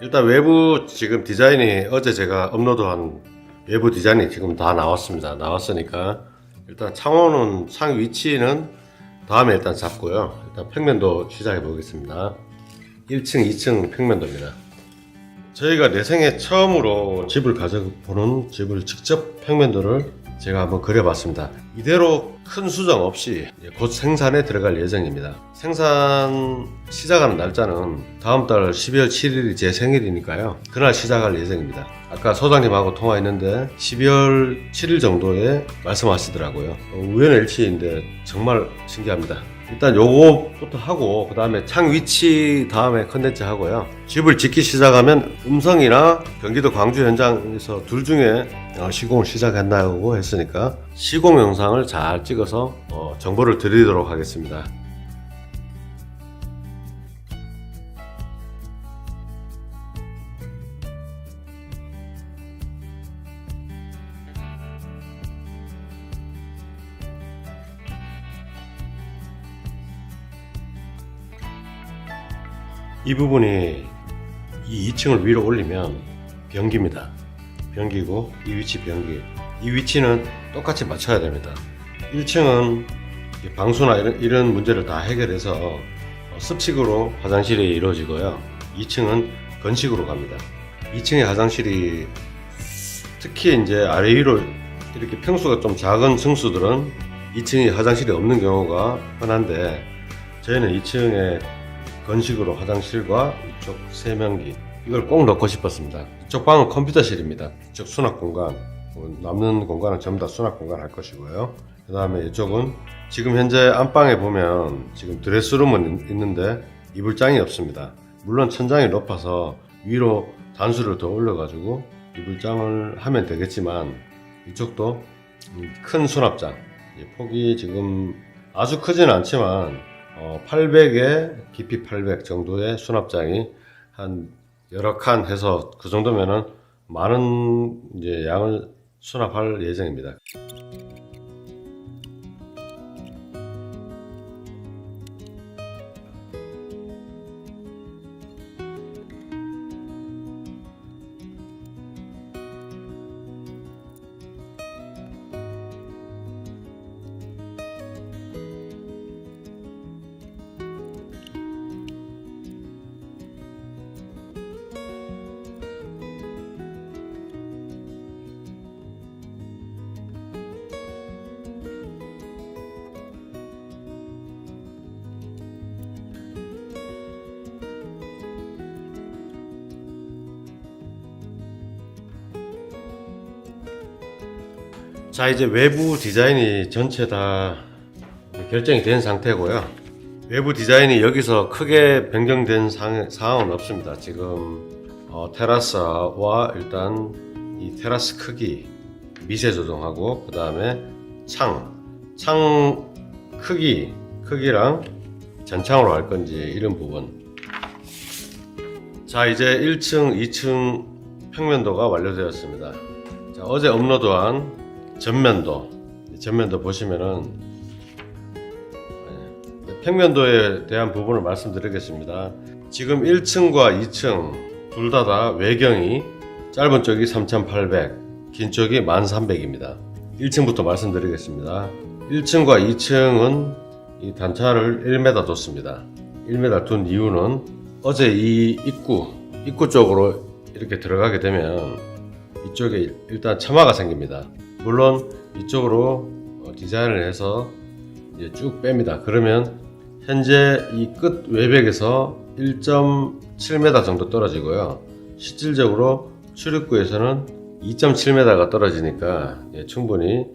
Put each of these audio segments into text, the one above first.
일단 외부 지금 디자인이 어제 제가 업로드한 외부 디자인이 지금 다 나왔습니다. 나왔으니까 일단 창호는 창 위치는 다음에 일단 잡고요. 일단 평면도 시작해 보겠습니다. 1층, 2층 평면도입니다. 저희가 내 생애 처음으로 집을 가져보는 집을 직접 평면도를 제가 한번 그려봤습니다. 이대로 큰 수정 없이 곧 생산에 들어갈 예정입니다. 생산 시작하는 날짜는 다음 달 12월 7일이 제 생일이니까요. 그날 시작할 예정입니다. 아까 소장님하고 통화했는데 12월 7일 정도에 말씀하시더라고요. 우연의 일치인데 정말 신기합니다. 일단 요거부터 하고 그 다음에 창 위치 다음에 컨텐츠 하고요. 집을 짓기 시작하면 음성이나 경기도 광주 현장에서 둘 중에 시공을 시작한다고 했으니까 시공 영상을 잘 찍어서 정보를 드리도록 하겠습니다. 이 부분이 이 2층을 위로 올리면 변기입니다. 변기고 이 위치 변기. 이 위치는 똑같이 맞춰야 됩니다. 1층은 방수나 이런 문제를 다 해결해서 습식으로 화장실이 이루어지고요. 2층은 건식으로 갑니다. 2층의 화장실이 특히 이제 아래 위로 이렇게 평수가 좀 작은 층수들은 2층에 화장실이 없는 경우가 흔한데 저희는 2층에 건식으로 화장실과 이쪽 세면기 이걸 꼭 넣고 싶었습니다. 이쪽 방은 컴퓨터실입니다. 이쪽 수납 공간, 남는 공간은 전부 다 수납 공간 할 것이고요. 그 다음에 이쪽은 지금 현재 안방에 보면 지금 드레스룸은 있는데 이불장이 없습니다. 물론 천장이 높아서 위로 단수를 더 올려가지고 이불장을 하면 되겠지만 이쪽도 큰 수납장, 폭이 지금 아주 크지는 않지만 800에 깊이 800 정도의 수납장이 한 여러 칸 해서 그 정도면은 많은 이제 양을 수납할 예정입니다. 자, 이제 외부 디자인이 전체 다 결정이 된 상태고요. 외부 디자인이 여기서 크게 변경된 사항은 없습니다. 지금 테라스와 일단 이 테라스 크기 미세 조정하고 그 다음에 창 크기랑 전창으로 할 건지 이런 부분. 자, 이제 1층, 2층 평면도가 완료되었습니다. 자, 어제 업로드한 전면도 보시면은 평면도에 대한 부분을 말씀드리겠습니다. 지금 1층과 2층 둘 다 외경이 짧은 쪽이 3800, 긴 쪽이 1300입니다. 1층부터 말씀드리겠습니다. 1층과 2층은 이 단차를 1m 뒀습니다. 1m 둔 이유는 어제 이 입구 쪽으로 이렇게 들어가게 되면 이쪽에 일단 처마가 생깁니다. 물론 이쪽으로 디자인을 해서 이제 쭉 뺍니다. 그러면 현재 이 끝 외벽에서 1.7m 정도 떨어지고요. 실질적으로 출입구에서는 2.7m가 떨어지니까 충분히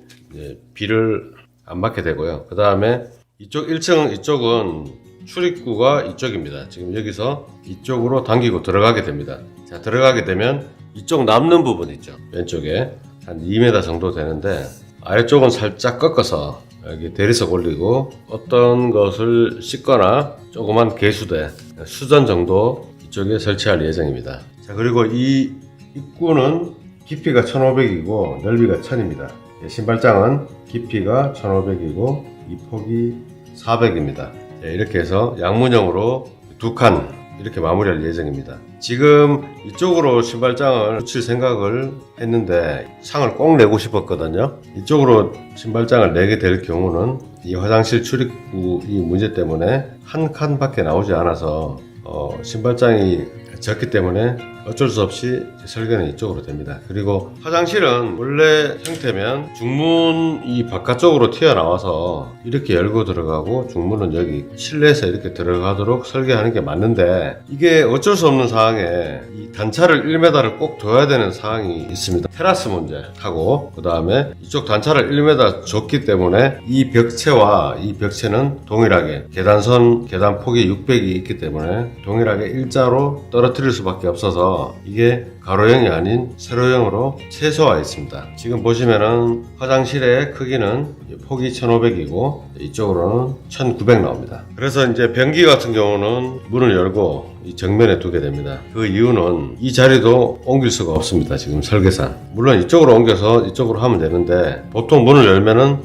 비를 안 맞게 되고요. 그 다음에 이쪽 1층 이쪽은 출입구가 이쪽입니다. 지금 여기서 이쪽으로 당기고 들어가게 됩니다. 자, 들어가게 되면 이쪽 남는 부분 있죠. 왼쪽에 한 2m 정도 되는데 아래쪽은 살짝 꺾어서 여기 대리석 올리고 어떤 것을 씻거나 조그만 개수대 수전 정도 이쪽에 설치할 예정입니다. 자, 그리고 이 입구는 깊이가 1500이고 넓이가 1000입니다. 신발장은 깊이가 1500이고 이 폭이 400입니다. 이렇게 해서 양문형으로 두 칸 이렇게 마무리할 예정입니다. 지금 이쪽으로 신발장을 붙일 생각을 했는데 창을 꼭 내고 싶었거든요. 이쪽으로 신발장을 내게 될 경우는 이 화장실 출입구 이 문제 때문에 한 칸밖에 나오지 않아서 신발장이 적기 때문에 어쩔 수 없이 설계는 이쪽으로 됩니다. 그리고 화장실은 원래 형태면 중문 이 바깥쪽으로 튀어나와서 이렇게 열고 들어가고 중문은 여기 실내에서 이렇게 들어가도록 설계하는 게 맞는데, 이게 어쩔 수 없는 상황에 이 단차를 1m를 꼭 둬야 되는 상황이 있습니다. 테라스 문제하고, 그 다음에 이쪽 단차를 1m 줬기 때문에 이 벽체와 이 벽체는 동일하게 계단 폭이 600이 있기 때문에 동일하게 일자로 떨어뜨릴 수밖에 없어서 이게 가로형이 아닌 세로형으로 최소화해 있습니다. 지금 보시면은 화장실의 크기는 폭이 1500이고 이쪽으로는 1900 나옵니다. 그래서 이제 변기 같은 경우는 문을 열고 이 정면에 두게 됩니다. 그 이유는 이 자리도 옮길 수가 없습니다. 지금 설계상. 물론 이쪽으로 옮겨서 이쪽으로 하면 되는데, 보통 문을 열면은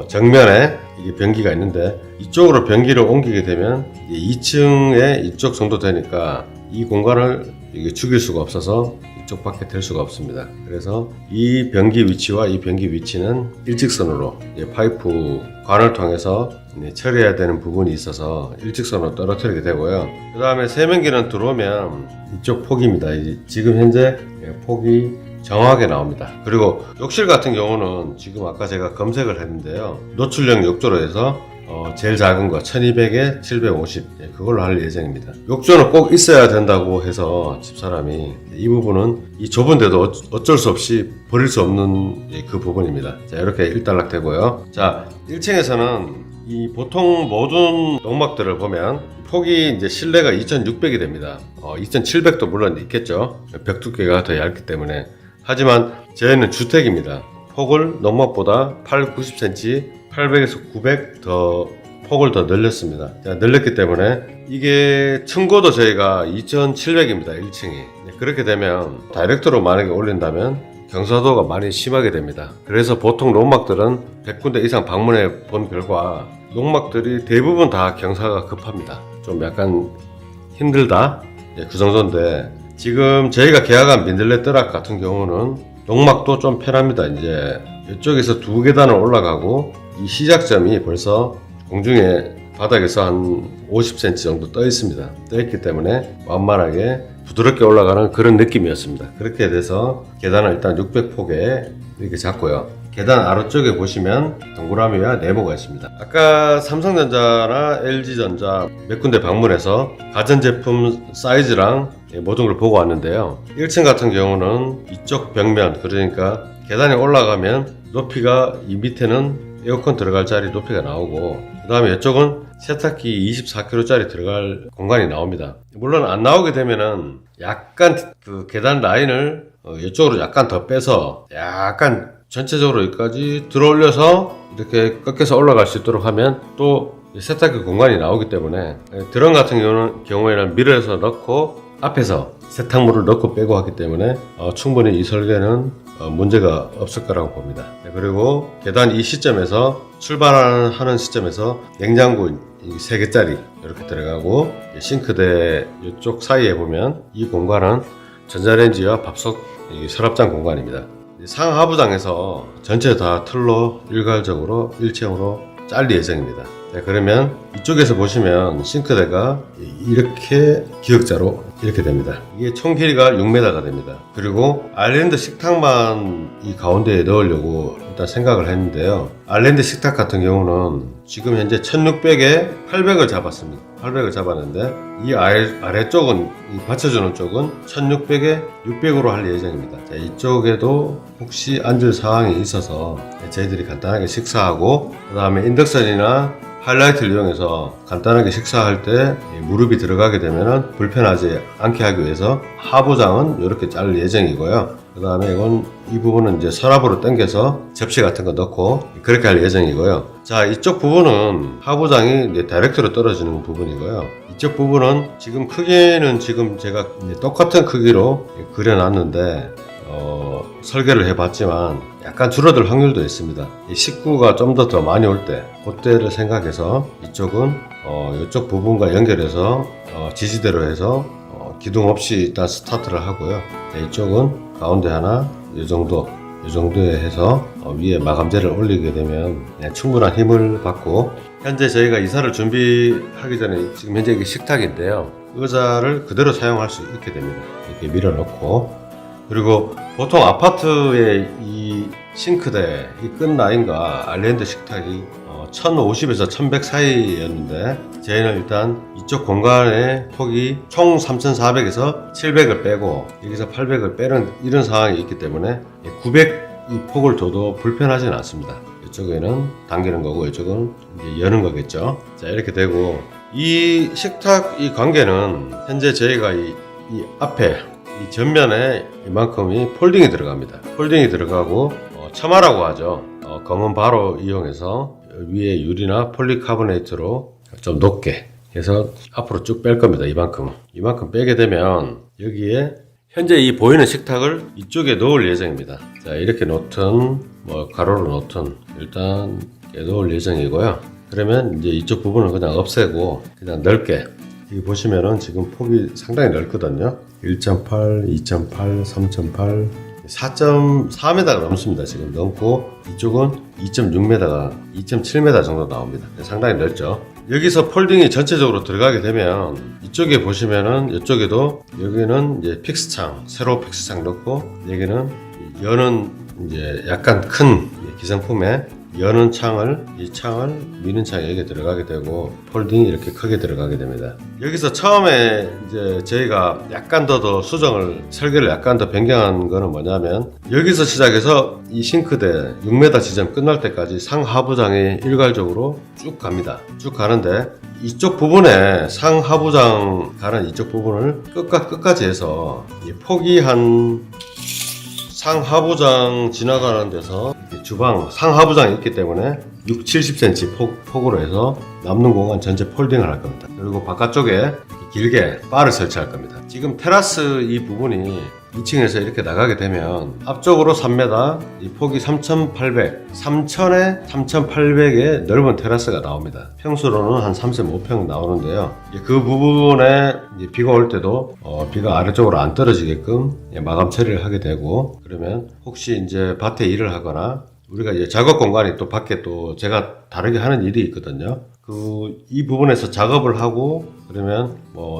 정면에 이게 변기가 있는데 이쪽으로 변기를 옮기게 되면 2층에 이쪽 정도 되니까 이 공간을 이게 죽일 수가 없어서 이쪽밖에 될 수가 없습니다. 그래서 이 변기 위치와 이 변기 위치는 일직선으로 파이프 관을 통해서 처리해야 되는 부분이 있어서 일직선으로 떨어뜨리게 되고요. 그 다음에 세면기는 들어오면 이쪽 폭입니다. 지금 현재 폭이 정확하게 나옵니다. 그리고 욕실 같은 경우는 지금 아까 제가 검색을 했는데요, 노출형 욕조로 해서 제일 작은 거 1200에 750 그걸로 할 예정입니다. 욕조는 꼭 있어야 된다고 해서 집사람이 이 부분은 이 좁은데도 어쩔 수 없이 버릴 수 없는 그 부분입니다. 자, 이렇게 일단락 되고요. 자, 1층에서는 이 보통 모든 농막들을 보면 폭이 이제 실내가 2600이 됩니다. 2700도 물론 있겠죠. 벽 두께가 더 얇기 때문에. 하지만 저희는 주택입니다. 폭을 농막보다 90cm 800에서 900 더 폭을 더 늘렸습니다. 늘렸기 때문에 이게 층고도 저희가 2700입니다. 1층이. 그렇게 되면 다이렉트로 만약에 올린다면 경사도가 많이 심하게 됩니다. 그래서 보통 농막들은 100군데 이상 방문해 본 결과 농막들이 대부분 다 경사가 급합니다. 좀 약간 힘들다? 그 정도인데, 지금 저희가 계약한 민들레 뜨락 같은 경우는 농막도 좀 편합니다. 이제 이쪽에서 2계단을 올라가고 이 시작점이 벌써 공중에 바닥에서 한 50cm 정도 떠 있습니다. 떠 있기 때문에 완만하게 부드럽게 올라가는 그런 느낌이었습니다. 그렇게 돼서 계단을 일단 600폭에 이렇게 잡고요. 계단 아래쪽에 보시면 동그라미와 네모가 있습니다. 아까 삼성전자나 LG전자 몇 군데 방문해서 가전제품 사이즈랑 모든 걸 보고 왔는데요, 1층 같은 경우는 이쪽 벽면, 그러니까 계단에 올라가면 높이가 이 밑에는 에어컨 들어갈 자리 높이가 나오고, 그 다음에 이쪽은 세탁기 24kg짜리 들어갈 공간이 나옵니다. 물론 안 나오게 되면은 약간 그 계단 라인을 이쪽으로 약간 더 빼서 약간 전체적으로 여기까지 들어 올려서 이렇게 꺾여서 올라갈 수 있도록 하면 또 세탁기 공간이 나오기 때문에, 드럼 같은 경우에는 밀어서 넣고 앞에서 세탁물을 넣고 빼고 하기 때문에 충분히 이 설계는 문제가 없을 거라고 봅니다. 그리고 계단 이 시점에서 출발하는 시점에서 냉장고 3개짜리 이렇게 들어가고, 싱크대 이쪽 사이에 보면 이 공간은 전자레인지와 밥솥 서랍장 공간입니다. 상하부장에서 전체 다 틀로 일괄적으로 일체형으로 짤 예정입니다. 그러면 이쪽에서 보시면 싱크대가 이렇게 기역자로 이렇게 됩니다. 이게 총 길이가 6m가 됩니다. 그리고 아일랜드 식탁만 이 가운데에 넣으려고 일단 생각을 했는데요, 아일랜드 식탁 같은 경우는 지금 현재 1600에 800을 잡았습니다. 800을 잡았는데 이 아래쪽은, 이 받쳐주는 쪽은 1600에 600으로 할 예정입니다. 자, 이쪽에도 혹시 앉을 상황이 있어서 저희들이 간단하게 식사하고, 그 다음에 인덕션이나 하이라이트를 이용해서 간단하게 식사할 때 무릎이 들어가게 되면 불편하지 않게 하기 위해서 하부장은 이렇게 자를 예정이고요. 그 다음에 이 부분은 이제 서랍으로 당겨서 접시 같은 거 넣고 그렇게 할 예정이고요. 자, 이쪽 부분은 하부장이 이제 다이렉트로 떨어지는 부분이고요. 이쪽 부분은 지금 크기는 지금 제가 똑같은 크기로 그려놨는데 설계를 해봤지만 약간 줄어들 확률도 있습니다. 이 식구가 좀 더 많이 올 때 그때를 생각해서 이쪽은 이쪽 부분과 연결해서 지시대로 해서 기둥 없이 일단 스타트를 하고요. 이쪽은 가운데 하나 이 정도에 해서 위에 마감재를 올리게 되면 그냥 충분한 힘을 받고, 현재 저희가 이사를 준비하기 전에 지금 현재 이게 식탁인데요. 의자를 그대로 사용할 수 있게 됩니다. 이렇게 밀어넣고, 그리고 보통 아파트의 이 싱크대 이 끝 라인과 아일랜드 식탁이 1050에서 1100 사이였는데, 저희는 일단 이쪽 공간의 폭이 총 3400에서 700을 빼고 여기서 800을 빼는 이런 상황이 있기 때문에 900 이 폭을 둬도 불편하지는 않습니다. 이쪽에는 당기는 거고 이쪽은 이제 여는 거겠죠. 자, 이렇게 되고, 이 식탁 이 관계는 현재 저희가 이 앞에 이 전면에 이만큼이 폴딩이 들어갑니다. 폴딩이 들어가고 처마라고 하죠. 검은 바로 이용해서 위에 유리나 폴리카보네이트로 좀 높게 해서 앞으로 쭉 뺄 겁니다. 이만큼 빼게 되면 여기에 현재 이 보이는 식탁을 이쪽에 넣을 예정입니다. 자, 이렇게 놓든 가로로 놓든 일단 넣을 예정이고요. 그러면 이제 이쪽 부분을 그냥 없애고 그냥 넓게, 여기 보시면은 지금 폭이 상당히 넓거든요. 1.8, 2.8, 3.8, 4.4m가 넘습니다. 지금 넘고, 이쪽은 2.6m가 2.7m 정도 나옵니다. 상당히 넓죠. 여기서 폴딩이 전체적으로 들어가게 되면 이쪽에 보시면은 이쪽에도 여기는 이제 픽스창, 세로 픽스창 넣고, 여기는 여는 이제 약간 큰 기성품에 여는 창을, 이 창을 미는 창이 여기에 들어가게 되고 폴딩이 이렇게 크게 들어가게 됩니다. 여기서 처음에 이제 저희가 약간 더 수정을, 설계를 약간 더 변경한 거는 뭐냐면, 여기서 시작해서 이 싱크대 6m 지점 끝날 때까지 상하부장이 일괄적으로 쭉 갑니다. 쭉 가는데 이쪽 부분에 상하부장 가는 이쪽 부분을 끝까지 해서 이 폭이 한 상하부장 지나가는 데서 주방 상하부장이 있기 때문에 6, 70cm 폭으로 해서 남는 공간 전체 폴딩을 할 겁니다. 그리고 바깥쪽에 길게 바를 설치할 겁니다. 지금 테라스 이 부분이 2층에서 이렇게 나가게 되면 앞쪽으로 3m, 이 폭이 3,800, 3,000에 3,800의 넓은 테라스가 나옵니다. 평수로는 한 3.5평 나오는데요. 그 부분에 비가 올 때도 비가 아래쪽으로 안 떨어지게끔 마감 처리를 하게 되고, 그러면 혹시 이제 밭에 일을 하거나 우리가 이제 작업 공간이 또 밖에 또 제가 다르게 하는 일이 있거든요. 이 부분에서 작업을 하고, 그러면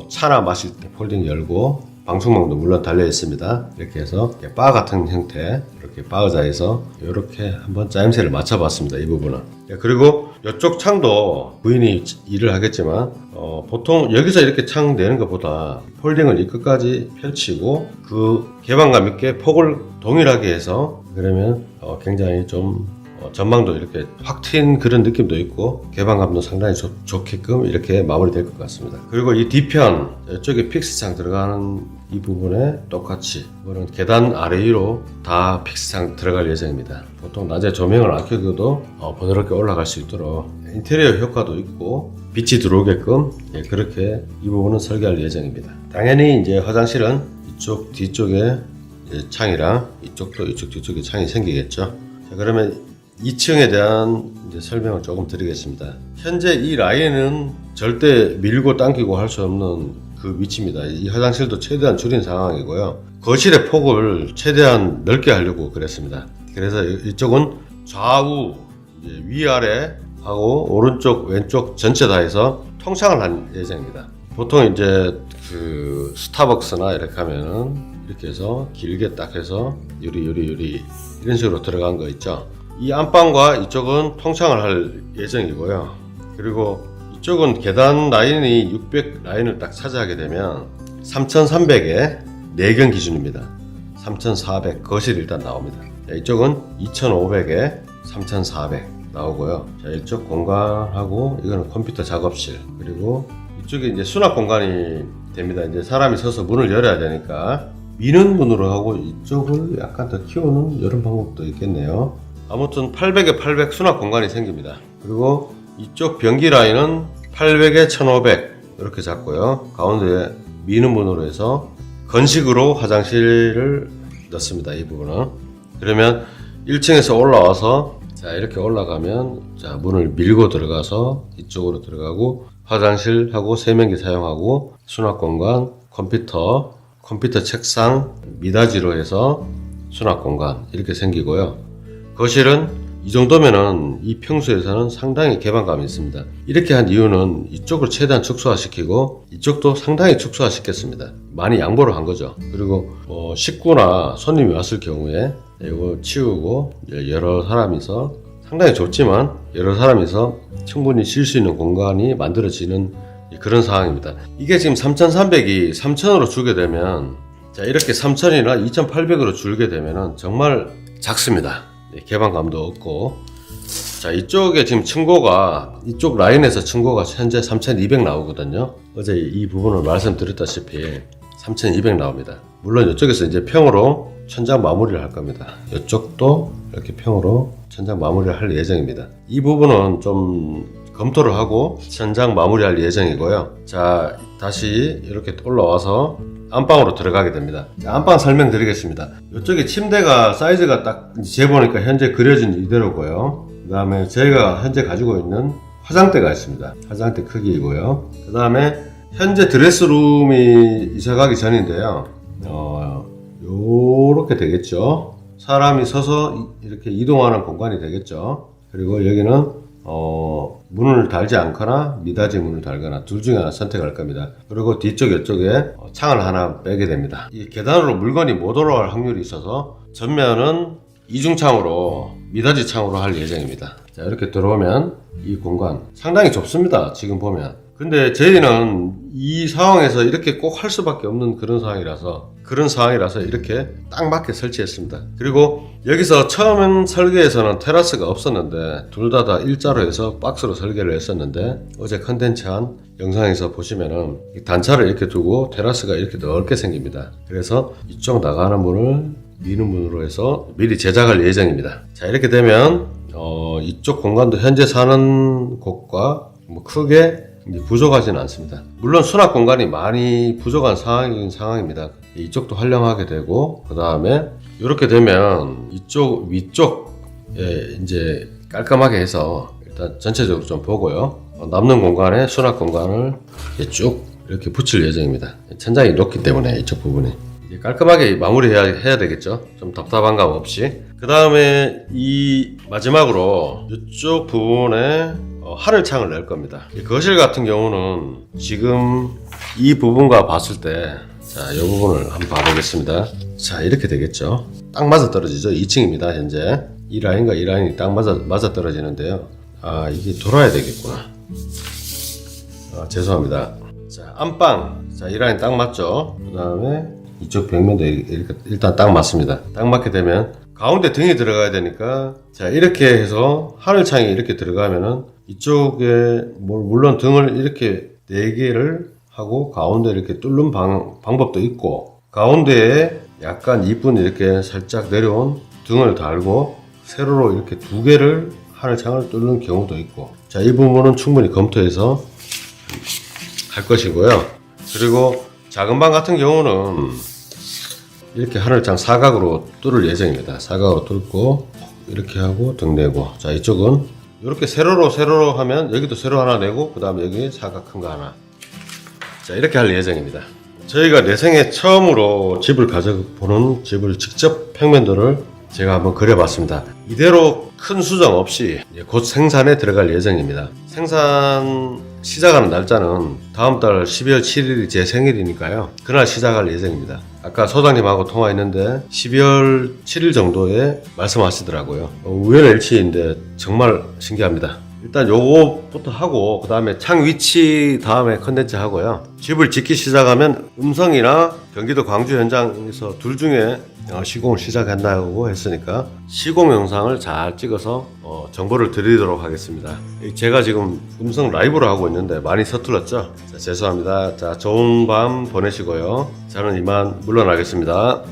차나 마실 때 폴딩 열고, 방충망도 물론 달려 있습니다. 이렇게 해서 바 같은 형태, 이렇게 바 의자에서 이렇게 한번 짜임새를 맞춰봤습니다. 이 부분은. 그리고 이쪽 창도 부인이 일을 하겠지만 보통 여기서 이렇게 창 내는 것보다 폴딩을 이 끝까지 펼치고 그 개방감 있게 폭을 동일하게 해서, 그러면 굉장히 좀 전망도 이렇게 확 튄 그런 느낌도 있고 개방감도 상당히 좋게끔 이렇게 마무리될 것 같습니다. 그리고 이 뒤편 이쪽에 픽스창 들어가는 이 부분에 똑같이 이거는 계단 아래 위로 다 픽스창 들어갈 예정입니다. 보통 낮에 조명을 안 켜도 부드럽게 올라갈 수 있도록 인테리어 효과도 있고 빛이 들어오게끔 그렇게 이 부분은 설계할 예정입니다. 당연히 이제 화장실은 이쪽 뒤쪽에 창이랑 이쪽 뒤쪽에 창이 생기겠죠. 자, 그러면 2층에 대한 이제 설명을 조금 드리겠습니다. 현재 이 라인은 절대 밀고 당기고 할 수 없는 그 위치입니다. 이 화장실도 최대한 줄인 상황이고요. 거실의 폭을 최대한 넓게 하려고 그랬습니다. 그래서 이쪽은 좌우 이제 위아래 하고 오른쪽 왼쪽 전체 다 해서 통창을 한 예정입니다. 보통 이제 그 스타벅스나 이렇게 하면은 이렇게 해서 길게 딱 해서 유리 이런 식으로 들어간 거 있죠. 이 안방과 이쪽은 통창을 할 예정이고요. 그리고 이쪽은 계단 라인이 600 라인을 딱 차지하게 되면 3,300에 4경 기준입니다. 3,400 거실 일단 나옵니다. 자, 이쪽은 2,500에 3,400 나오고요. 자, 이쪽 공간하고 이거는 컴퓨터 작업실, 그리고 이쪽에 이제 수납 공간이 됩니다. 이제 사람이 서서 문을 열어야 되니까 미는 문으로 하고 이쪽을 약간 더 키우는 이런 방법도 있겠네요. 아무튼 800에 800 수납 공간이 생깁니다. 그리고 이쪽 변기 라인은 800에 1500 이렇게 잡고요. 가운데 미는 문으로 해서 건식으로 화장실을 넣습니다. 이 부분은. 그러면 1층에서 올라와서 자 이렇게 올라가면 자 문을 밀고 들어가서 이쪽으로 들어가고 화장실하고 세면기 사용하고 수납공간, 컴퓨터 책상, 미닫이로 해서 수납공간 이렇게 생기고요. 거실은 이 정도면은 이 평수에서는 상당히 개방감이 있습니다. 이렇게 한 이유는 이쪽을 최대한 축소화시키고 이쪽도 상당히 축소화시켰습니다. 많이 양보를 한 거죠. 그리고 식구나 손님이 왔을 경우에 이거 치우고 여러 사람이서 상당히 좁지만 여러 사람이서 충분히 쉴 수 있는 공간이 만들어지는 그런 상황입니다. 이게 지금 3,300이 3,000으로 줄게 되면 자 이렇게 3,000이나 2,800으로 줄게 되면은 정말 작습니다. 개방감도 없고 자 이쪽에 지금 층고가 이쪽 라인에서 층고가 현재 3,200 나오거든요. 어제 이 부분을 말씀드렸다시피 3,200 나옵니다. 물론 이쪽에서 이제 평으로 천장 마무리를 할 겁니다. 이쪽도 이렇게 평으로 천장 마무리를 할 예정입니다. 이 부분은 좀 검토를 하고 천장 마무리할 예정이고요. 자 다시 이렇게 올라와서 안방으로 들어가게 됩니다. 자, 안방 설명드리겠습니다. 이쪽에 침대가 사이즈가 딱 재보니까 현재 그려진 이대로고요. 그 다음에 저희가 현재 가지고 있는 화장대가 있습니다. 화장대 크기이고요. 그 다음에 현재 드레스룸이 이사가기 전인데요. 요렇게 되겠죠. 사람이 서서 이렇게 이동하는 공간이 되겠죠. 그리고 여기는 문을 달지 않거나 미닫이 문을 달거나 둘 중에 하나 선택할 겁니다. 그리고 뒤쪽 이쪽에 창을 하나 빼게 됩니다. 이 계단으로 물건이 못 올라갈 확률이 있어서 전면은 이중창으로 미닫이 창으로 할 예정입니다. 자 이렇게 들어오면 이 공간 상당히 좁습니다. 지금 보면. 근데 저희는 이 상황에서 이렇게 꼭 할 수밖에 없는 그런 상황이라서 이렇게 딱 맞게 설치했습니다. 그리고 여기서 처음 설계에서는 테라스가 없었는데 둘 다 일자로 해서 박스로 설계를 했었는데 어제 컨텐츠한 영상에서 보시면은 단차를 이렇게 두고 테라스가 이렇게 넓게 생깁니다. 그래서 이쪽 나가는 문을 미는 문으로 해서 미리 제작할 예정입니다. 자 이렇게 되면 이쪽 공간도 현재 사는 곳과 뭐 크게 부족하지는 않습니다. 물론 수납 공간이 많이 부족한 상황입니다. 이쪽도 활용하게 되고 그 다음에 이렇게 되면 이쪽 위쪽에 이제 깔끔하게 해서 일단 전체적으로 좀 보고요. 남는 공간에 수납 공간을 쭉 이렇게 붙일 예정입니다. 천장이 높기 때문에 이쪽 부분이 깔끔하게 마무리해야 되겠죠. 좀 답답한 감 없이. 그 다음에 이 마지막으로 이쪽 부분에 하늘창을 낼 겁니다. 이 거실 같은 경우는 지금 이 부분과 봤을 때 자, 이 부분을 한번 봐보겠습니다. 자, 이렇게 되겠죠. 딱 맞아 떨어지죠. 2층입니다. 현재 이 라인과 이 라인이 딱 맞아 떨어지는데요. 아, 이게 돌아야 되겠구나. 죄송합니다. 자, 안방. 자, 이 라인 딱 맞죠. 그 다음에 이쪽 벽면도 이렇게 일단 딱 맞습니다. 딱 맞게 되면 가운데 등이 들어가야 되니까 자, 이렇게 해서 하늘창이 이렇게 들어가면은 이쪽에 물론 등을 이렇게 4개를 하고 가운데 이렇게 뚫는 방법도 있고 가운데에 약간 이쁜 이렇게 살짝 내려온 등을 달고 세로로 이렇게 2개를 하늘창을 뚫는 경우도 있고 자, 이 부분은 충분히 검토해서 할 것이고요. 그리고 작은 방 같은 경우는 이렇게 하늘창 사각으로 뚫을 예정입니다. 사각으로 뚫고 이렇게 하고 등 내고 자, 이쪽은 이렇게 세로로 하면 여기도 세로 하나 내고 그 다음에 여기 사각 큰 거 하나 자 이렇게 할 예정입니다. 저희가 내 생애 처음으로 집을 가져보는 집을 직접 평면도를 제가 한번 그려봤습니다. 이대로 큰 수정 없이 곧 생산에 들어갈 예정입니다. 생산 시작하는 날짜는 다음 달 12월 7일이 제 생일이니까요. 그날 시작할 예정입니다. 아까 소장님하고 통화했는데 12월 7일 정도에 말씀하시더라고요. 우연의 일치인데 정말 신기합니다. 일단 요거부터 하고 그 다음에 창 위치 다음에 컨텐츠 하고요. 집을 짓기 시작하면 음성이나 경기도 광주 현장에서 둘 중에 시공을 시작한다고 했으니까 시공 영상을 잘 찍어서 정보를 드리도록 하겠습니다. 제가 지금 음성 라이브로 하고 있는데 많이 서툴렀죠? 자, 죄송합니다. 자, 좋은 밤 보내시고요. 저는 이만 물러나겠습니다.